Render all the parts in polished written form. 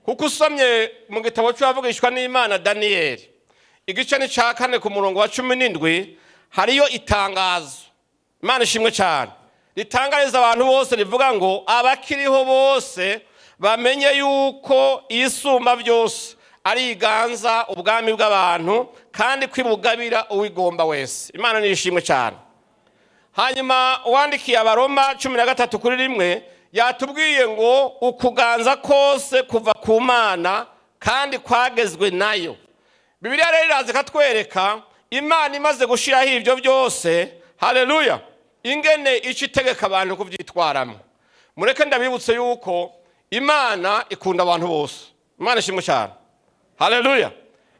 kuko usomye mu gitabo cy'abavugishwa n'Imana Daniyeli igice ni cya 4 ku murongo wa 17 hariyo itangazo Imana ishimwe cyane ritangariza abantu bose rivuga ngo abakiriho bose bamenye yuko isumba byose ari iganza ubwami bw'abantu kandi kwibugabira uwigomba wese. Imana nishimwe cyane. Hanyuma wandikiye abaroma 13:1 yatubwiye ngo ukuganza kose kuva ku Mana kandi kwagezwe nayo. Bibiliya rero iraza katwereka Imana imaze gushiraho ibyo byose, haleluya, ingene itegeka abantu kuvyitwaramo. Mureke ndabibutse yuko Imana ikunda abantu bose. Imana ishimwe cyane. Haleluya.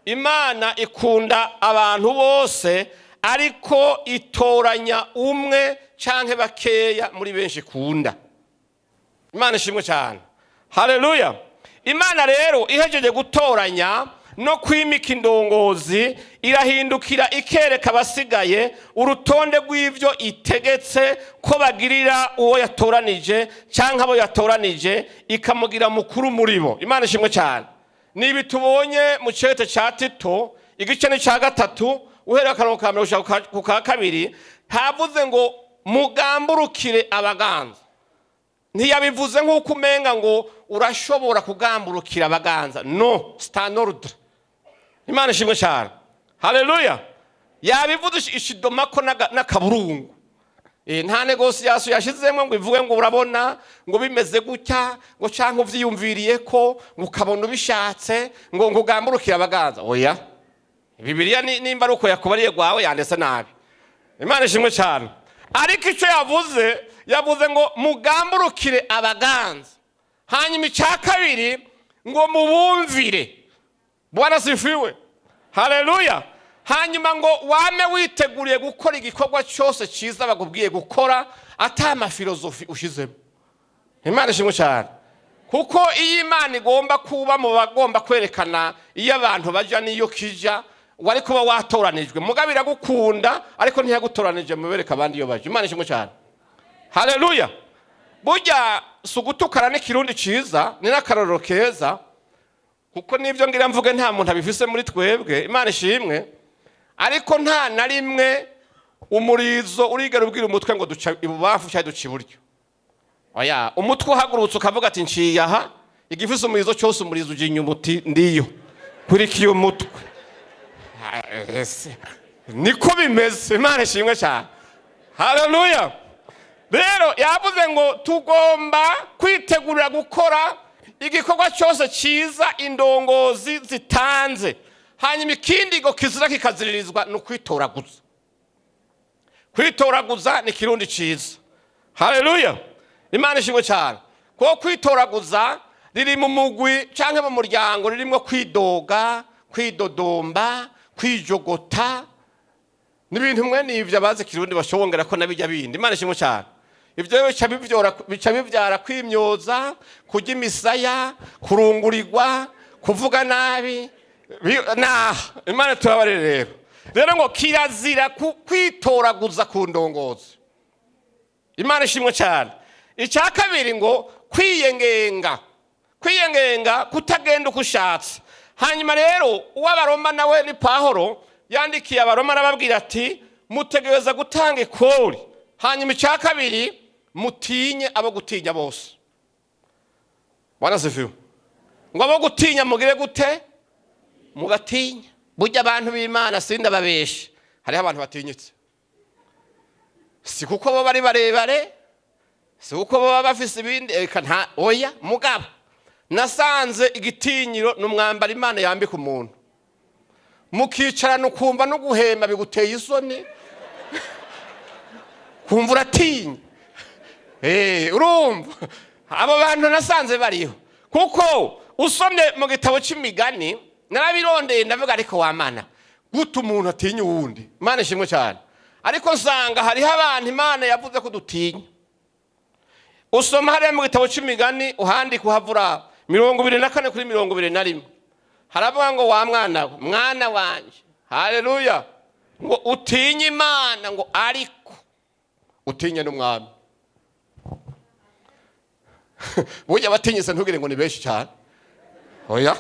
Imana ikunda abantu bose ariko itoranya umwe canke bakeya muri benshi ikunda. Imana ishimwe cyane. Haleluya. Imana rero ihejeje gutoranya no kwimika indongozi irahindukira ikereka abasigaye urutonde rw'ivyo itegetse ko bagirira uwo yatoranije canke abo yatoranije ikamugira mukuru muri bo. Imana ishimwe cyane. Nibi tubonye mu cete ca Tito igice ni ca 3 uhera akarongo ka 1 ku ka 2 havuze ngo mugamburukire abaganza. Ntiyabivuze nk'uko umenga ngo urashobora kugamburukira abaganza. No, stand order. Imana ishimwe cyane. Haleluya. Yabivuze ishidomako n'akaburungu. Nta negociation yashizemo ngo ivuge ngo urabona ngo bimeze gutya ngo canke uvyiyumviriye ko ukabona ubishatse ngo ugamburukira abaganza. Oya. Bibiliya nimba ruko yakubariye gwawe yandese nabi. Imana ishimwe cyane. Ariko ico yavuze ngo mugamburukire abaganza. Hanyuma icya 2 ngo mubumvire. Bwana sifiwe. Haleluya. Hanyuma ngo wame witeguriye gukora igikorwa cyose cyiza bagubwiye gukora atama filozofi ushizemo. Imana ishimwe cyane. Kuko iyi Imana igomba kuba mu bagomba kwerekana iyo abantu baja niyo kija wari kuba watoranijwe. Mugabira gukunda ariko ntiyagutoranije mubereka abandi yo baje. Imana ishimwe cyane. Haleluya. Burya sugutukana n'ikirundi ciza ni nakarorero keza kuko nivyo ngira mvuge nta muntu abifise muri twebwe. Imana ishimwe. Ariko nta na rimwe umurizo urigera ubwira umutwe ngo duca ibubafu cyangwa duca iburyo. Oya, umutwe uhagurutse ukavuga ati nciye aha igifise umurizo cyose umurizo uje inyuma uti ndiyo kurikiye umutwe. Niko bimeze. Imana ishimwe cyane. Haleluya. Rero yavuze ngo tugomba kwitegurira gukora igikorwa cyose cyiza indongozi zitanze. Hanyuma ikindi ngo kizira kikaziririzwa no kwitoraguza. Kwitoraguza ni kirundi cyiza. Haleluya. Imana ishimwe cyane. Ko kwitoraguza riri mu mugwi canke mu muryango ririmo kwidoga, kwidodomba, kwijogota. Nibintu mwe nivyo abazi kirundi bashobongera ko nabijya bindi. Imana ishimwe cyane. Ibyo bica bivyara kwimyoza, kujya imisaya, kurungurirwa, kuvuga nabi. Imana tubabarire rero ngo kirazira kwitoraguza ku ndongozi. Imana ishimwe cyane. Icya 2 ngo kwiyengenga kutagenda ukushatse. Hanyuma rero uw'abaroma nawe ni Pawulo yandikiye abaroma arababwira ati mutegereza gutanga ikori. Hanyuma icya 2 mutinye abo gutinya bose. Bwana sifiwe. Ngo abo gutinya mugire gute? Mugatinya. Burya abantu b'Imana sinda babeshe. Hari abantu batinyitse. Si kuko bo bari barebare, si kuko bo bafise ibindi eka nta oya mugabo. Nasanze igitinyiro n'umwambara Imana yambika umuntu. Mukicarana ukumva no guhema biguteye isoni. Kumva uratinya. Urumva. Abo bantu nasanze bariho. Kuko usomye mu gitabo cy'Imigani narabirondeye ndavuga ariko wa Mana guta umuntu atinya uwundi. Imana ishimwe cyane. Ariko nsanga hariho abantu Imana yavuze ko dutinya. Usoma hariya mu gitabo cy'Imigani uhandi kuhavura 24 kuri 21. Haravuga ngo wa mwana wanje. Haleluya. Ngo utinye Imana ngo ariko utinye n'umwami. Burya batinyise ntugire ngo ni benshi cyane. oya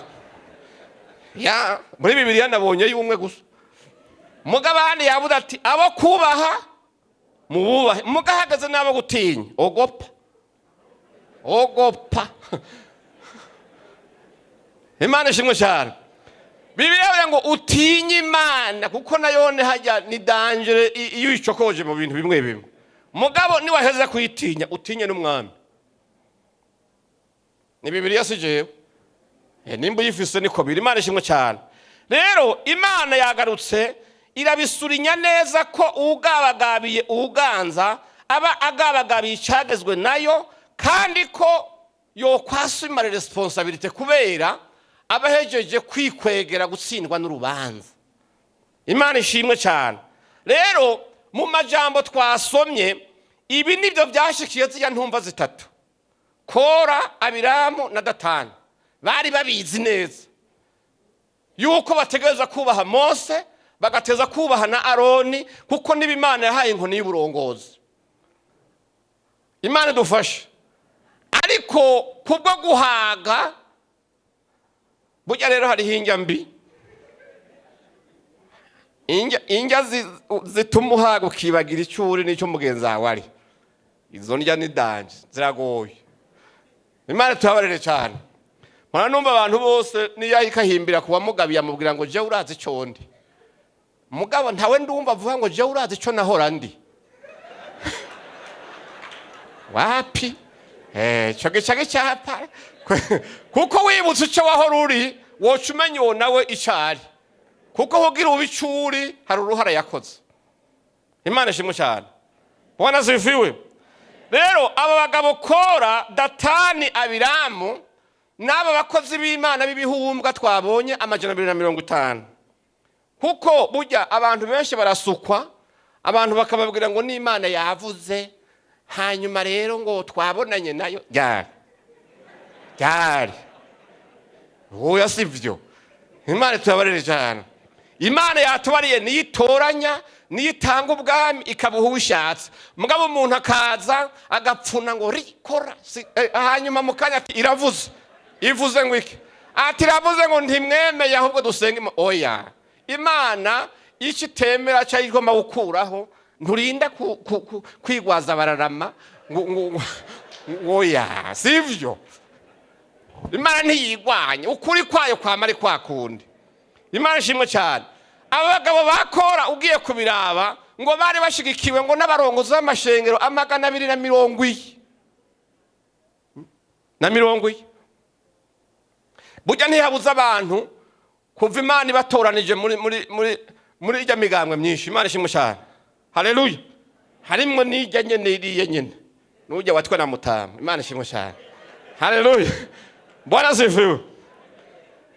ya muri Bibiliya nabonye y'umwe gusa. Mugabane yavuze ati abo kubaha mububahe, mugahagaze n'abo gutinya ogopa. Imana ishimwe cyane. Bibiliya ngo utinye Imana kuko nayone hajya ni danger iyo icokoje mu bintu bimwe bimwe. Mugabo ni waheza kuyitinya utinye n'umwami. Ni Bibiliya si jewe. Nimba uyifise niko biri. Imana ishimwe cyane. Rero Imana yagarutse irabisurinya neza ko ugabagabiye uganza aba agabagabiye icagezwe nayo, kandi ko yo kwasumara responsibility kubera abahejeje kwikwegera gutsindwa n'urubanza. Imana ishimwe cyane. Rero mu majambo twasomye ibi nibyo byashikiye zya ntumva zitatu, Kora, Abiramu na Datani. Bari babizi neza yuko bategereza kubaha Mose, bagateza kubaha na Aroni, kuko niba Imana yahaye inkoni y'uburongozi. Imana dufashe. Ariko kubwo guhaga burya rero hari hinja mbi. Inja zituma uhaga ukibagira icuri n'icyo mugenzi wawe ari. Izo ndya ni danje ziragoye. Imana tubabarire cyane. Mwana numva abantu bose niyo ikahimbira kuba mugabiye amubwira ngo je urazi ico ndi. Mugabo ntawe ndumva avuga ngo je urazi ico nahora ndi. Wapi? Chage cyapa. Kuko wibutse ico wahora uri, woca umenya nawe icari. Kuko hogira ubicuri hari uruhara yakoze. Imana ishimwe cyane. Bwana zifiwe. Rero aba bagabo Kora, Datani, Abiramu n'aba bakozi b'Imana b'ibihumbwa twabonye 250. Kuko burya abantu benshi barasukwa, abantu bakababwira ngo ni Imana yavuze, hanyuma rero ngo twabonanye nayo ryari. Oya sivyo. Imana tubabarire cyane. Imana yatubariye niyitoranya, niyitanga ubwami ikabuha ubushatse. Mugabo umuntu akaza agapfuna ngo rikora, hanyuma mukanya ati iravuze. Ivuze ngo iki? Ati iravuze ngo ntimwemeye ahubwo dusenge. Oya. Imana iki temera cyo igomba gukuraho, nturinda kwigwaza bararama oya sivyo. Imana ntiyigwanye, ukuri kwayo kwamari kwakundi. Imana ishimwe cyane. Abagabo bakora ugiye kubiraba ngo bari bashigikiwe ngo n'abarongozi b'amashengero 220. Burya ntihabuza abantu kuva Imana ibatoranije muri ijya migambwe myinshi. Imana ishimwe cyane. Haleluya. Harimwo n'ijya nyene iriye nyene. Nujya watwe na Mutama. Imana ishimwe cyane. Haleluya. Bwana sifiwe.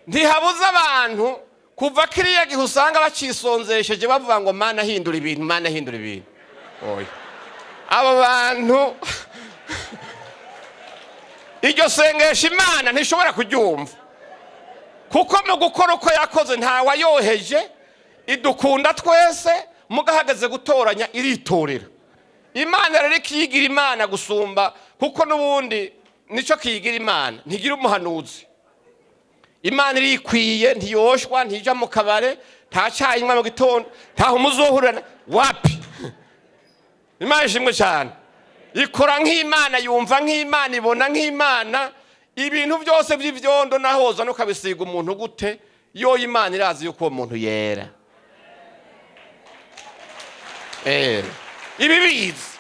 Ntihabuza abantu kuva kiriya gihe usanga bacisonzesheje bavuga ngo Mana hindura ibintu, Mana hindura ibintu. Oya. Abo bantu iryo sengesha Imana ntishobora kuryumva. Kuko mu gukora uko yakoze nta wayoheje, idukunda twese, mugahagaze gutoranya iritorera. Imana rero kiyigira Imana gusumba, kuko nubundi nico kiyigira Imana, ntigira umuhanuzi. Imana irikwiye, ntiyoshwa, ntija mu kabare, ntacayimwa mu gitondo, ntaho muzohurana wapi. Imana ishimwe cyane. Ikora nk'Imana, yumva nk'Imana, ibona nk'Imana. Ibintu byose by'ivyondo nahoza no kabisiga umuntu gute, yo Imana irazi yuko uwo muntu yera. Ibi bizi.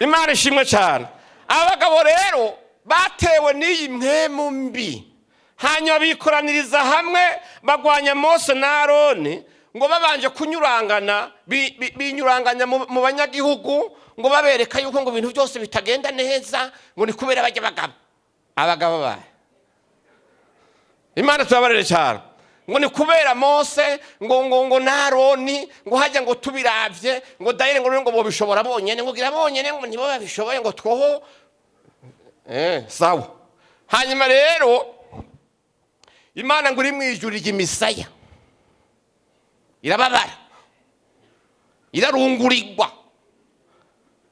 Imana ishimwe cyane. Abagabo rero batewe n'iyi mpemu mbi, hanyuma bikoraniriza hamwe bagwanya Mose na Aroni ngo babanje kunyurangana, binyuranganya mu banyagihugu ngo babereka yuko ngo ibintu byose bitagenda neza, ngo ni kubera bajya bagabo. Abagabo bae Imana tubabarire cyane ngo ni kubera Mose ngo na Aroni ngo hajya ngo tubiravye ngo dayire ngo bobishobora bonyene, ngo gira bonyene ngo nibo babishoboye ngo twoho sawa. Hanyuma rero Imana ngo iri mwijuru ry'imisaya irababara, irarungurirwa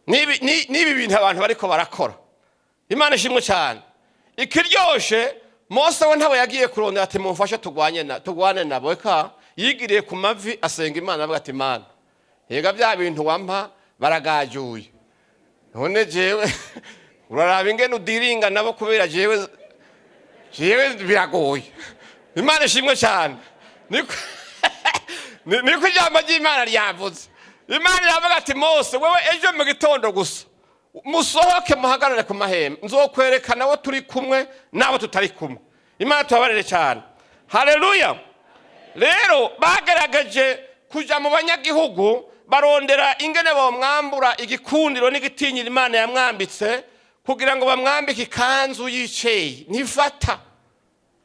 nibi bintu abantu bariko barakora. Imana ishimwe cyane. Ikiryoshe Mose we ntabo yagiye kurondera ati mumfashe tugwane nabo, eka yigiriye ku mavi asenga Imana avuga ati Imana, yega bya bintu wampa baragajuye, none jewe uraraba ingene udiringa nabo kubera jewe biragoye. Imana ishimwe cyane. Niko ijambo ry'Imana ryavuze. Imana iravuga ati Mose, wewe ejo mu gitondo gusa musohoke muhagarare ku mahema, nzokwerekana abo turi kumwe n'abo tutari kumwe. Imana tubabarire cyane. Haleluya. Rero bagaragaje kuja mu banyagihugu barondera ingene bomwambura igikundiro n'igitinyiro Imana yamwambitse kugira ngo bamwambike ikanzu y'iceye nifata.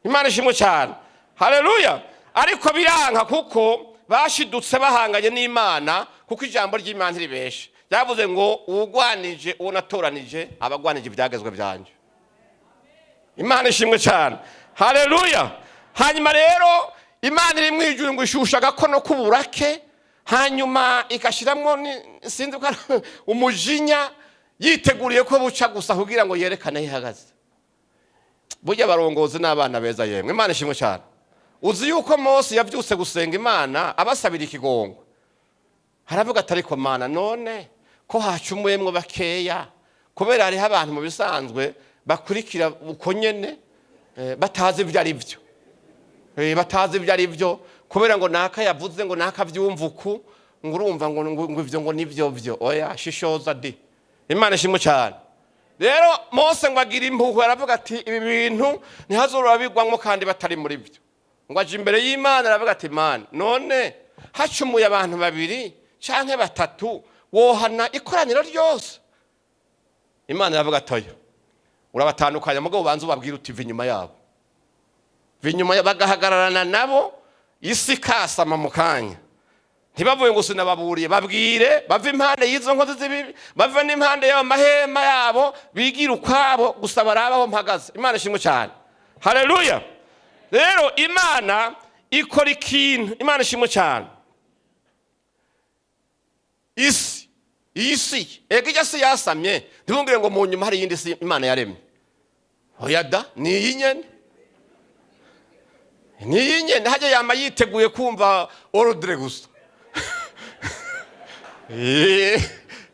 Imana ishimwe cyane. Haleluya. Ariko biranka kuko bashidutse bahanganye n'Imana, kuko ijambo ry'Imana ribeshe. Yavuze ngo ugwanije uwo natoranije abagwanije ibyagezwe byanje. Imana ishimwe cyane. Haleluya. Hanyuma rero Imana iri mwijuru ngo ishusha gakono k'uburake, hanyuma ikashiramwo sinzi ko umujinya, yiteguriye ko buca gusa kugira ngo yerekane ihagaze. Burya barongozi n'abana beza yemwe. Imana ishimwe cyane. Uzi yuko Mose yavyutse gusenga Imana abasabira ikigongo. Haravuga ati ariko Mana, none ko hacumuyemwe bakeya, kubera hari abantu mu bisanzwe bakurikira uko nyene batazi ibyo ari byo. Batazi ibyo ari byo kubera ngo naka yavuze ngo naka vyumva uku, ngo urumva ngo ivyo ngo nivyo byo. Oya, shishoza di. Imana ishimwe cyane. Rero Mose ngo agira impuhwe, aravuga ati ibi bintu ntihazorabigwamwo kandi batari muri byo. Ngo aje imbere y'Imana aravuga ati Mana, none hacumuye abantu babiri canke batatu wohana ikoraniro ryose? Imana aravuga ati oya, urabatandukanya mugabo banze ubabwira uti vinyuma yabo. Vinyuma bagahagararana nabo, isi kasama mu kanya. Ntibavuye ngo sinababuriye, babwire bava impande y'izo nkozi z'ibibi, bava n'impande y'abo mahema yabo, bigira ukwabo gusa barabaho mpagaze. Imana ishimwe cyane. Haleluya. Rero Imana ikora ikintu. Imana ishimwe cyane. Isi ega ijya yasamye, ntibungire ngo mu nyuma hari yindi si Imana yaremye. Oya da, ni iyi nyene. Ni iyi nyene, hajya yama yiteguye kumva ordre gusa.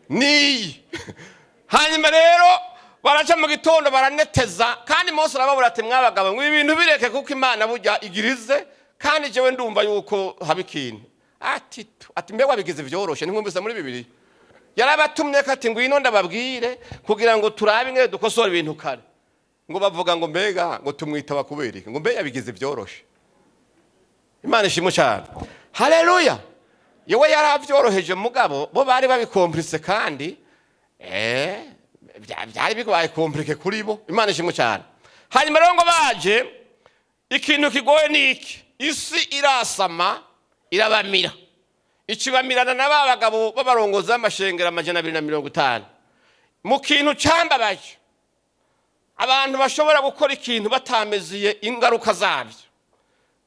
Ni hanyuma rero baraca mu gitondo baraneteza, kandi Mose arababura ati mwabagabo ngo ibintu bireke kuko Imana burya igirize, kandi jewe ndumva yuko habikintu. Ati mbega bigize vyoroshe, ntimwumvise muri Bibiliya yarabatumye kati ngwino ndababwire kugira ngo turabe ingene dukosora ibintu kare. Ngo bavuga ngo mbega ngo tumwitaba kubereka ngo mbega bigize vyoroshe. Imana ishimwe cyane. Haleluya. Yewe yaravyoroheje mugabo bo bari babikomprise, kandi byari bigoye komplike kuri bo. Imana ishimwe cyane. Hanyuma rero ngo baje, ikintu kigoye niki, isi irasama irabamira. Ikibamirana n'abagabo b'abarongozi b'amashengero 250. Mu kintu cambabaje, abantu bashobora gukora ikintu batameziye ingaruka zabyo.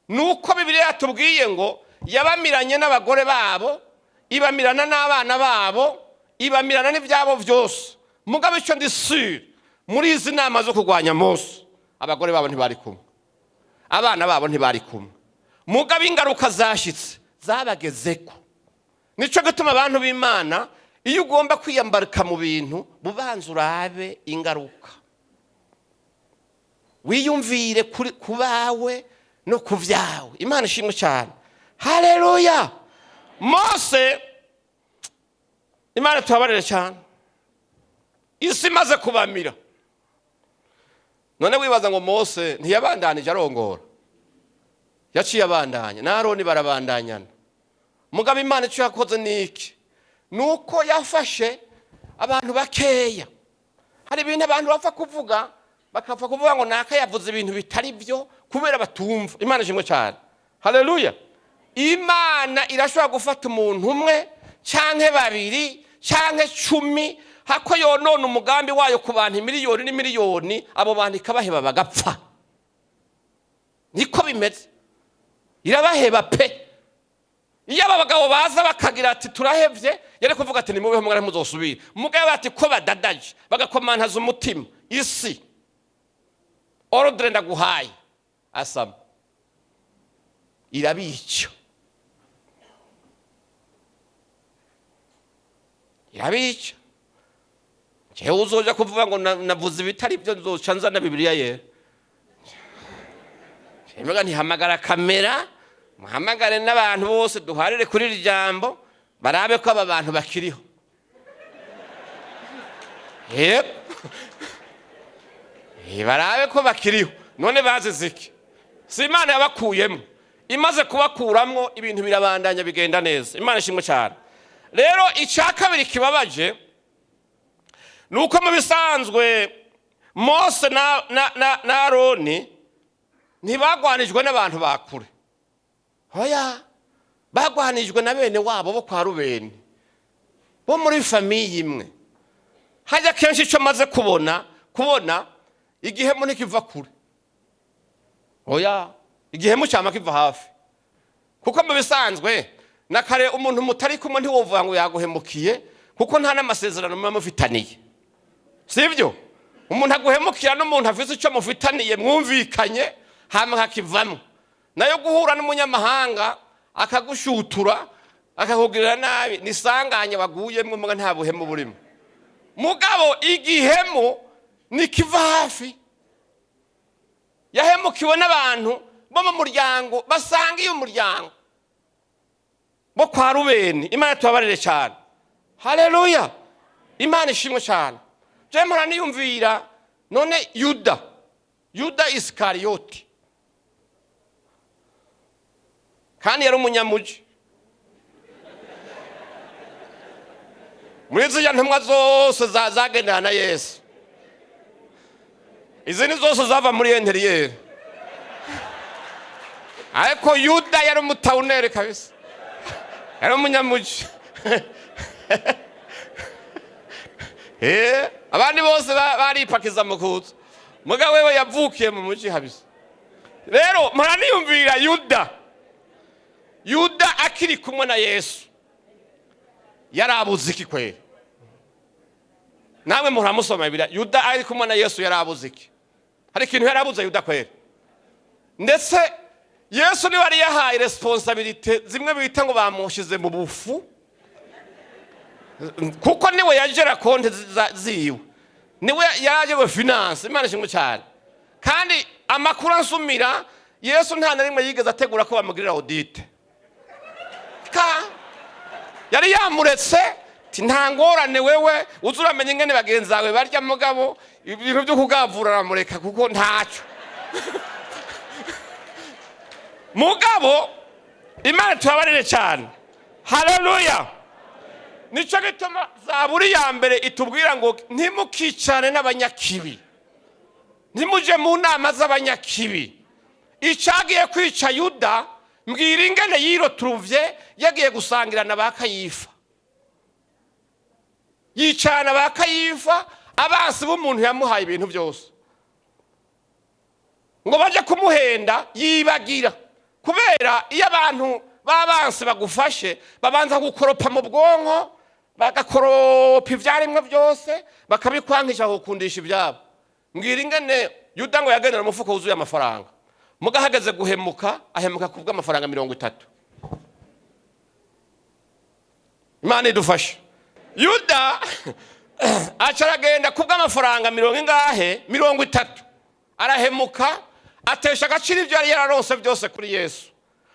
Nuko Bibiliya yatubwiye ngo yabamiranye n'abagore babo, ibamirana n'abana babo, ibamirana n'ivyabo byose. Mugabe ico ndisure muri izi nama zo kurwanya Mose, abagore babo ntibari kumwe, abana babo ntibari kumwe. Mugabe ingaruka zashitse zabagezeko. Nico gituma abantu b'Imana iyo ugomba kwiyambarika mu bintu bubanza urabe ingaruka, wiyumvire kubawe no kuvyawe. Imana ishimwe cyane. Haleluya. Mose, Imana tubabarire cyane, isi maze kubamira. None wibaza ngo Mose ntiyabandanije arongora? Yaciye abandanya na Aroni barabandanyana. Mugabe Imana cyo yakoze niki, nuko yafashe abantu bakeya. Hari ibintu abantu bapfa kuvuga, bakapfa kuvuga ngo naka yavuze ibintu bitari byo kubera batumva. Imana ishimwe cyane. Haleluya. Imana irashobora gufata umuntu umwe canke babiri canke 10, hako yonona umugambi wayo ku bantu miliyoni n'imiliyoni, abo bantu ikabaheba bagapfa. Niko bimeze. Irabaheba pe. Iyo abagabo baza bakagira ati turahevye, yari kuvuga ati nimubeho mwari muzosubira. Mugabe ati ko badadaje bagakomantaza umutima isi. ordre ndaguhaye asama irabica jewe uzoja kuvuga ngo navuze ibitari byo nzoca nzana Bibiliya ye Imana ntihamagara kamera muhamagare n'abantu bose duharire kuri iri jambo barabe ko aba bantu bakiriho barabe ko bakiriho none bazize iki si Imana yabakuyemo imaze kubakuramwo ibintu birabandanya bigenda neza Imana ishimwe cyane rero icya kabiri kibabaje nuko mu bisanzwe Mose na Aroni ntibagwanijwe n'abantu bakure hoya bagwanijwe na bene wabo bo kwa Rubeni bo muri famiye imwe hajya kenshi icyo maze kubona igihemu ntikiva kure hoya igihemu cyama kiva hafi kuko mu bisanzwe na kare umuntu mutari kumwe ntiwovuga ngo yaguhemukiye kuko nta n'amasezerano muba mufitaniye sivyo umuntu aguhemukira n'umuntu afise icyo mufitaniye mwumvikanye hama hakivamo nayo guhura n'umunyamahanga akagushutura akakugirira nabi nisanganye baguyemwe muga nta buhemu burimo mugabo igihemu nikiva hafi yahemukiwe n'abantu bo mu muryango basanga iyo muryango bo kwa Rubeni Imana tubabarire cyane haleluya Imana ishimwe cyane je mpora niyumvira none Yuda Iskariyoti kandi yari umunyamuji muri ziriya ntumwa zose zagendana na Yesu izindi zose zava muri interiyeri ariko Yuda yari umutawunere kabisa yari umunyamuji abandi bose baripakiza mu kuza muga wewe yavukiye mu muji habisa rero muraniyumvira Yuda akiri kumwe na Yesu yarabuze iki kweli nawe muramusoma Bibiliya Yuda ari kumwe na Yesu yarabuze iki hari ikintu yarabuze Yuda kweli ndetse Yesu ni wari yahaye responsibility zimwe bita ngo bamushize mu bufu kuko niwe yagera konte ziwe niwe yaje we finance Imana ishimwe cyane kandi amakuru ansumira Yesu nta na rimwe yigeze ategura ko bamugirira audit yari yamuretse nta ngorane wewe uzuramenya ingene bagenzi bawe barya mugabo ibintu byo kugavura ramureka kuko ntacyo mugabo Imana tubabarire cyane haleluya nico gituma Zaburi ya mbere itubwira ngo ntimukicane n'abanyakibi ntimuje mu nama z'abanyakibi icagiye kwica Yuda mbwira ingene yiroturuvye yagiye gusangirana bakayifa yicana bakayifa abansi b'umuntu yamuhaye ibintu byose ngo baje kumuhenda yibagira kubera iyo abantu babansi bagufashe babanza gukoropa mu bwonko bagakoropa ivyarimwe byose bakabikwankisha gukundisha ibyabo mbwira ingene Yuda ngo yagendera umufuko wuzuye amafaranga mugahagaze guhemuka ahemuka kubwa amafaranga 30 Imana idufashe Yuda acaragenda kubwa amafaranga 30 arahemuka atesha agaciro ibyo yari yararonse byose kuri Yesu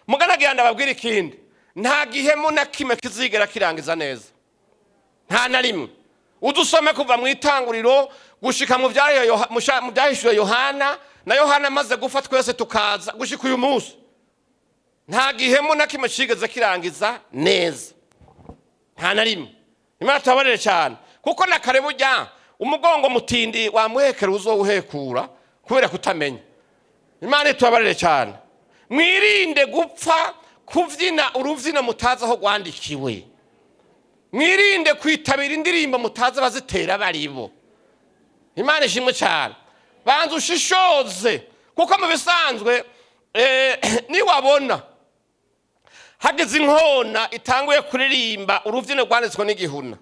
muganagenda babwira ikindi nta gihemu na kimwe kizigera kirangiza neza nta na rimwe udusome kuva mu itanguriro gushika mu byahishuye Yohana na Yohana amaze gufa twese tukaza gushika uyu munsi nta gihemu na kimwe kigeze kirangiza neza nta na rimwe Imana tubabarire cyane kuko na kare burya umugongo mutindi wamuhekera uzowuhekura kubera kutamenya Imana tubabarire cyane mwirinde gupfa kuvyina uruvyino mutaza aho rwandikiwe mwirinde kwitabira indirimbo mutaza bazitera baribo Imana ishimwe cyane banza ushishoze kuko mu bisanzwe niwabona hageze inkona itanguye kuririmba uruvyino rwanditswe n'igihuna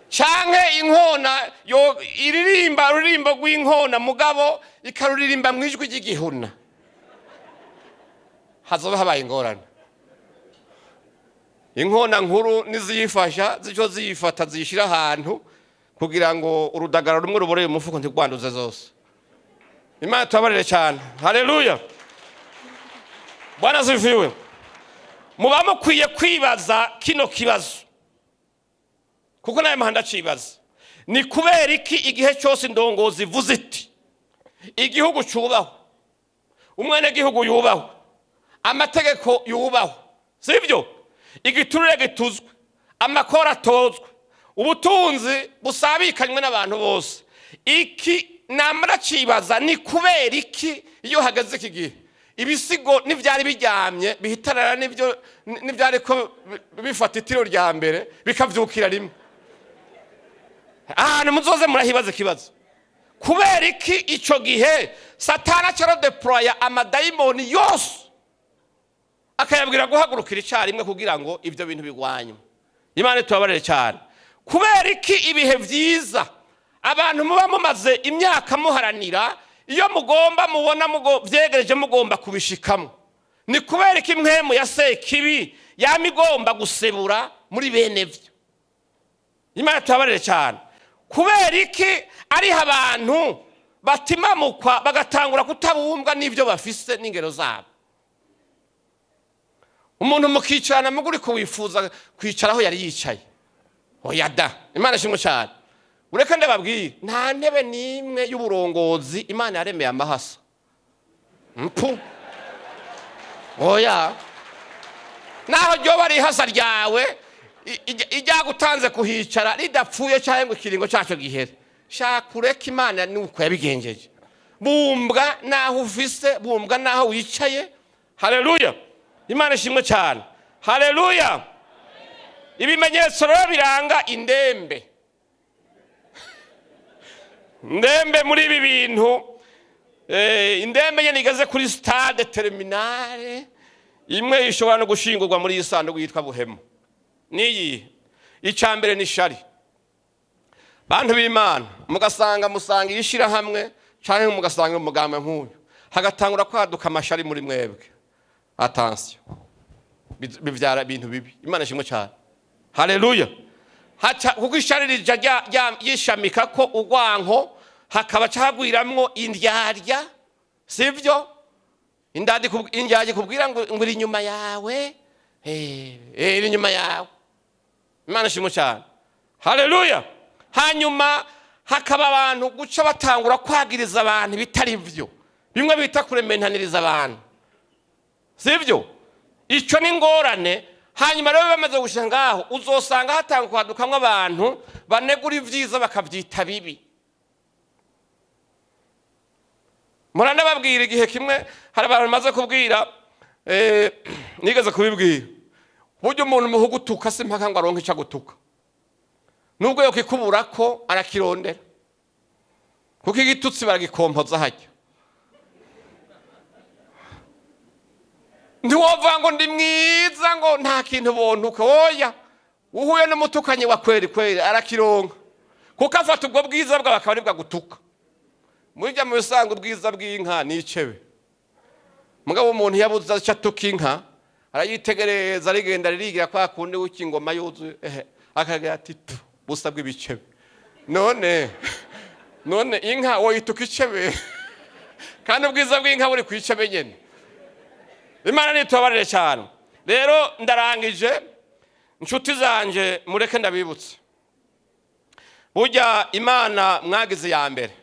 canke inkona yo iririmba rurimbo rw'inkona mugabo ikaruririmba mu ijwi ry'igihuna, hazoba habaye ingorane. Inkona nkuru niziyifasha zico ziyifata zishira ahantu kugira ngo urudagara rumwe ruboreye umufuko ntigwanduze zose. Imana tubabarire cyane. Haleluya. Bwana asifiwe. Muba mukwiye kwibaza kino kibazo, kuko naye mahanda cibaza, ni kubera iki igihe cyose indongozi ivuze iti igihugu cyubaho, umwene gihugu yubaho, amategeko yubaho, sivyo? Igiturire gituzwe, amakora atozwe, ubutunzi busabikanywe n'abantu bose. Iki namara cibaza ni kubera iki iyo hageze iki gihe ibisigo n'ivyari biryamye bihitarana n'ivyari ko bifata itiro rya mbere bikavyukira rimwe. Ahantu muzoze murahibaza ikibazo, kubera iki ico gihe Satana caro deploya amadayimoni yose akayabwira guhagurukira icarimwe kugira ngo ivyo bintu bigwanywe. Imana tubabarire cyane. Kubera iki ibihe vyiza abantu muba mumaze imyaka muharanira, iyo mugomba mubona vyegereje mugomba kubishikamo, ni kubera iki mwemu ya Sekibi yamigomba gusebura muri bene vyo? Imana tubabarire cyane. Kubera iki ari abantu batimamukwa bagatangura kutabumbwa n'ivyo bafise n'ingero zabo? Umuntu mukicarana muguri ko wifuza kwicaraho yari yicaye, oya da. Imana ishimwe cyane. Ureke ndababwiye, nta ntebe nimwe y'uburongozi Imana yaremeye amahasa. Mpu. Oya. Naho ryo bari hasa ryawe ijya gutanze kuhicara ridapfuye cyangwa ngo ikiringo cyacu gihere, shaka ureka Imana nuko yabigenjeje. Bumbwa naho ufise, bumbwa naho wicaye. Haleluya. Imana ishimwe cyane. Haleluya. Ibimenyetso rero biranga indembe. Ndembe muri ibi bintu, indembe nyene igeze kuri stade terminale, imwe ishobora no gushingurwa muri isanduku yitwa buhemu. Niyi icambere ni shari. Bantu b'Imana musanga ishira hamwe canke mugasanga umugambe nk'uyu, hagatangura kwaduka amashari muri mwebwe. Attention. Bivyara ibintu bibi. Imana ishimwe cyane. Haleluya. Hacha kuko ishari rija yishamika ko ugwanko, hakaba cagwiramwo indyarya, sivyo? Indyarya kubwira ngo iri nyuma yawe, iri nyuma yawe. Imana ishimwe cyane. Haleluya. Hanyuma hakaba abantu guca batangura kwagiriza abantu bitari vyo, bimwe bita kurementaniriza abantu, sivyo? Ico ni ngorane. Hanyuma rero bamaze gushika ngaho uzosanga hatanga kwadukamwe abantu banegura ivyiza bakavyita bibi. Murana babwira igihe kimwe hari abantu maze kubwira, nigeze kubibwira, buryo umuntu muhugutuka se mpaka ngo aronke icagutuka, nubwo yo kikubura ko arakirondera, kuko igitutsi baragikompoza hajya. Ntiwova ngo ndi mwiza ngo nta kintu bontuka, oya. Uhuye n'umutukanye wa kweri arakironka, kuko afata ubwo bwiza bwa bakaba nibwa gutuka. Mujya mu bisango ubwiza bw'inka n'icebe, mugabo umuntu yabuze acatuka inka arayitegereza rigenda ririgira kwa kundi w'ikingoma yuzuye, akagira ati busa bw'ibicebe. None inka woyituka icebe kandi ubwiza bw'inka buri kwicebe nyene. Imana nitubabarire cyane. Rero ndarangije, inshuti zanje mureke ndabibutse, burya Imana mwagize ya mbere,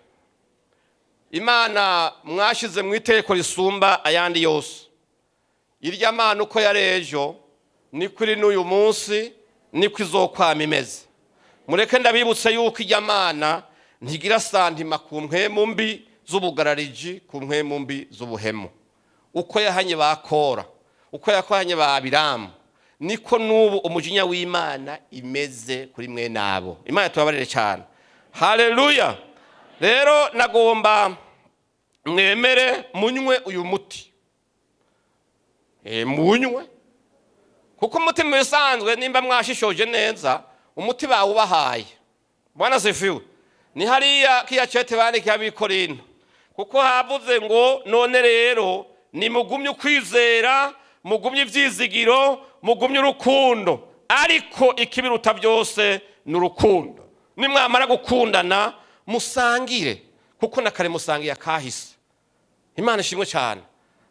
Imana mwashize mu itegeko risumba ayandi yose. Irya Mana uko yarejo ni kuri n'uyu munsi niko izokwama imeze. Mureke ndabibutse yuko irya Mana ntigira santima ku mpwemu mbi z'ubugarariji, ku mpwemu mbi z'ubuhemu. Uko yahanye bakora, uko yakwanye babiramu, niko nubu umujinya w'Imana imeze kuri mwe nabo. Imana tubabarire cyane. Haleluya. Rero nagomba mwemere munywe uyu muti. Munywe, kuko umuti bisanzwe nimba mwashishoje neza umuti bawubahaye. Bwana sifiwe. Ni hariya kiya cete bandike abikorinto, kuko havuze ngo none rero ni mugumye ukwizera, mugumye ivyizigiro, mugumye urukundo, ariko ikibiruta byose ni urukundo. Nimwamara gukundana musangire, kuko nakare musangiye akahise. Imana ishimwe cyane.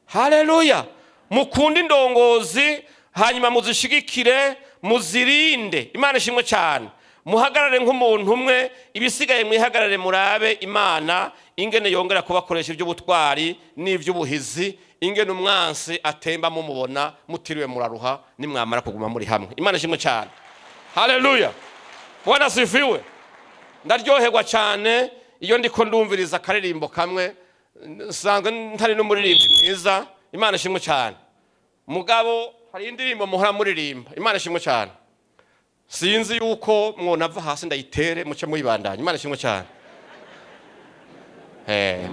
Haleluya. Mukunde indongozi, hanyuma muzishigikire, muzirinde. Imana ishimwe cyane. Muhagarare nk'umuntu umwe, ibisigaye mwihagarare murabe Imana ingene yongera kubakoresha iby'ubutwari n'ivy'ubuhizi, ingene umwansi atemba mumubona mutiriwe muraruha nimwamara kuguma muri hamwe. Imana ishimwe cyane. Haleluya. Bwana sifiwe. Ndaryoherwa cyane iyo ndiko ndumviriza akaririmbo kamwe, sanzwe ntari n'umuririmbi mwiza. Imana ishimwe cyane. Mugabo hari indirimbo muhora muririmba. Imana ishimwe cyane. Sinzi yuko mwonava hasi ndayitere muce muyibandanya. Imana ishimwe cyane.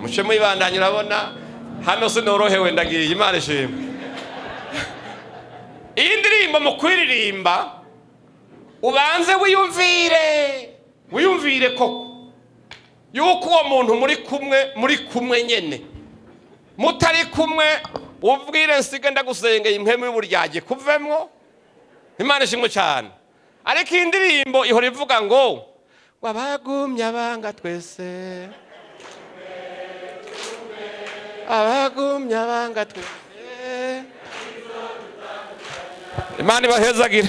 Muce muyibandanya, urabona hano sinorohewe ndagiye. Imana ishimwe. Iyi ndirimbo mu kwiririmba ubanze wiyumvire koko yuko uwo muntu muri kumwe nyene, mutari kumwe ubwire nsige ndagusengeye impemu y'uburyage kuvemwo. Imana ishimwe cyane. Ariko indirimbo ihora ivuga ngo abagumyabanga twese, abagumyabanga twese. Imana ibahezagire.